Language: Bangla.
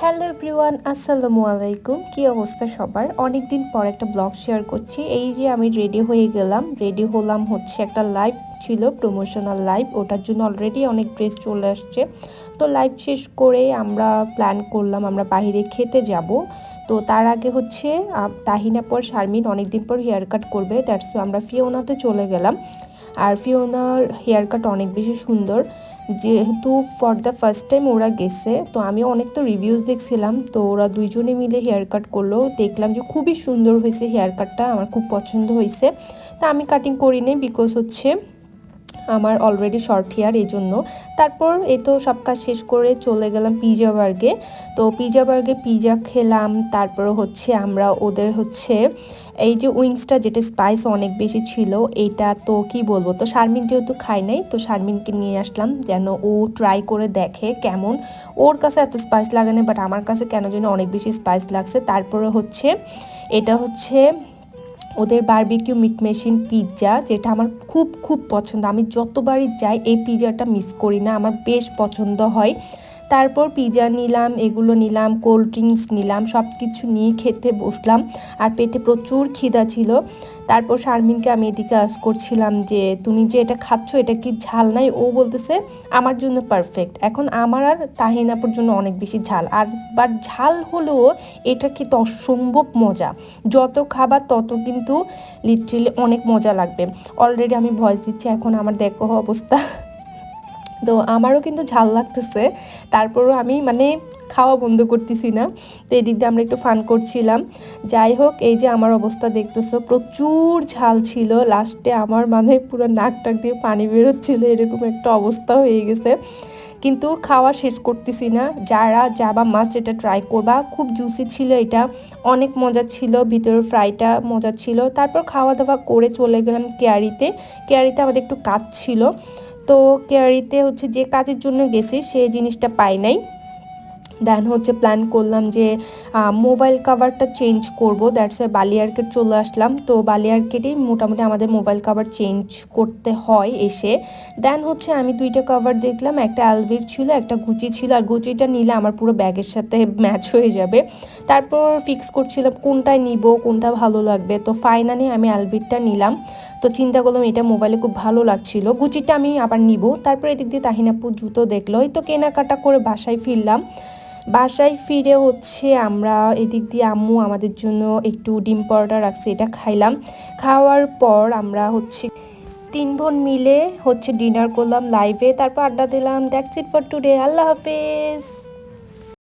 হ্যালো এভরিওয়ান, আসসালামু আলাইকুম। কি অবস্থা সবার? অনেক দিন পর একটা ব্লগ শেয়ার করছি। এই যে আমি রেডি হয়ে গেলাম, রেডি হলাম হচ্ছে একটা লাইভ ছিল, প্রমোশনাল লাইভ। ওটার জন্য অলরেডি অনেক ড্রেস চলে আসছে। তো লাইভ শেষ করে আমরা প্ল্যান করলাম আমরা বাইরে খেতে যাব। তো তার আগে হচ্ছে তাহিনা পর শারমিন অনেকদিন পর হেয়ার কাট করবে, দ্যাটস আমরা ফিওনাতে চলে গেলাম। আর ফিওনার হেয়ার কাট অনেক বেশি সুন্দর, যেহেতু ফর দ্য ফার্স্ট টাইম ওরা গেছে। তো আমি অনেক তো রিভিউজ দেখছিলাম, তো ওরা দুইজনে মিলে হেয়ার কাট করলো, দেখলাম যে খুবই সুন্দর হয়েছে হেয়ার কাটটা, আমার খুব পছন্দ হয়েছে। তা আমি কাটিং করি নাই, বিকজ হচ্ছে আমার অলরেডি শর্ট হেয়ার, এই জন্য। তারপর এই তো সব কাজ শেষ করে চলে গেলাম পিজা বার্গে। তো পিজা বার্গে পিজা খেলাম। তারপর হচ্ছে আমরা ওদের হচ্ছে এই যে উইংসটা, যেটা স্পাইস অনেক বেশি ছিল, এটা তো কি বলবো। তো শারমিন যেহেতু খায় নাই, তো শারমিনকে নিয়ে আসলাম যেন ও ট্রাই করে দেখে কেমন। ওর কাছে এত স্পাইস লাগে না, বাট আমার কাছে কেন যেন অনেক বেশি স্পাইস লাগছে। তারপরে হচ্ছে এটা হচ্ছে ওদের বারবিকিউ মিট মেশিন পিৎজা, যেটা আমার খুব খুব পছন্দ। আমি যতবারই যাই এই পিৎজাটা মিস করি না, আমার বেশ পছন্দ হয়। তারপর পিৎজা নিলাম, এগুলো নিলাম, কোল্ড ড্রিঙ্কস নিলাম, সব কিছু নিয়ে খেতে বসলাম। আর পেটে প্রচুর খিদা ছিল। তারপর শারমিনকে আমি এদিকে আস করছিলাম যে তুমি যে এটা খাচ্ছ এটা কি ঝাল নাই? ও বলতেছে আমার জন্য পারফেক্ট। এখন আমার আর তাহিনাপুর জন্য অনেক বেশি ঝাল, আর বাট ঝাল হলেও এটা খেতে অসম্ভব মজা। যত খাবার তত কিন্তু লিটারেলি অনেক মজা লাগবে। অলরেডি আমি ভয়েস দিচ্ছি, এখন আমার দেখো অবস্থা। তো আমারও কিন্তু ঝাল লাগতেছে, তারপরও আমি মানে খাওয়া বন্ধ করতেছি না। তো এদিক দিয়ে আমরা একটু ফান করছিলাম। যাই হোক, এই যে আমার অবস্থা দেখতেছো, প্রচুর ঝাল ছিল। লাস্টে আমার মানে পুরো নাক টাক দিয়ে পানি বেরোচ্ছিল, এরকম একটা অবস্থা হয়ে গেছে। কিন্তু খাওয়া শেষ করতেছি না। যারা যাবা মাস্ট এটা ট্রাই করবা, খুব জুসি ছিল এটা, অনেক মজা ছিল, ভিতরের ফ্রাইটা মজা ছিল। তারপর খাওয়া দাওয়া করে চলে গেলাম কেয়ারিতে। কেয়ারিতে আমাদের একটু কাজ ছিল, তো কেয়ারিতে হচ্ছে যে কাজের জন্য গেছি সেই জিনিসটা পাই নাই। দেন হচ্ছে প্ল্যান করলাম যে মোবাইল কাভারটা চেঞ্জ করব, দ্যাটস ওয়াই বালিয়ারকেট চলে আসলাম। তো বালিয়ারকেটেই মোটামুটি আমাদের মোবাইল কাভার চেঞ্জ করতে হয় এসে। দেন হচ্ছে আমি দুইটা কাভার দেখলাম, একটা অ্যালভির ছিল, একটা গুচি ছিল। আর গুচিটা নিলে আমার পুরো ব্যাগের সাথে ম্যাচ হয়ে যাবে। তারপর ফিক্স করছিলাম কোনটায় নিব, কোনটা ভালো লাগবে। তো ফাইনালি আমি অ্যালভিরটা নিলাম। তো চিন্তা করলাম এটা মোবাইলে খুব ভালো লাগছিল, গুচিটা আমি আবার নিব। তারপর এদিক দিয়ে তাহিনাপু জুতো দেখলো, এই তো কেনাকাটা করে বাসায় ফিরলাম। বাসায় ফিরে হচ্ছে আমরা এদিক দিয়ে আম্মু আমাদের জন্য একটু ডিম পরোটা রাখছে, এটা খাইলাম। খাওয়ার পর আমরা হচ্ছে 3 বোন মিলে হচ্ছে ডিনার করলাম লাইভে, তারপর আড্ডা দিলাম। That's it for today. আল্লাহ হাফেজ।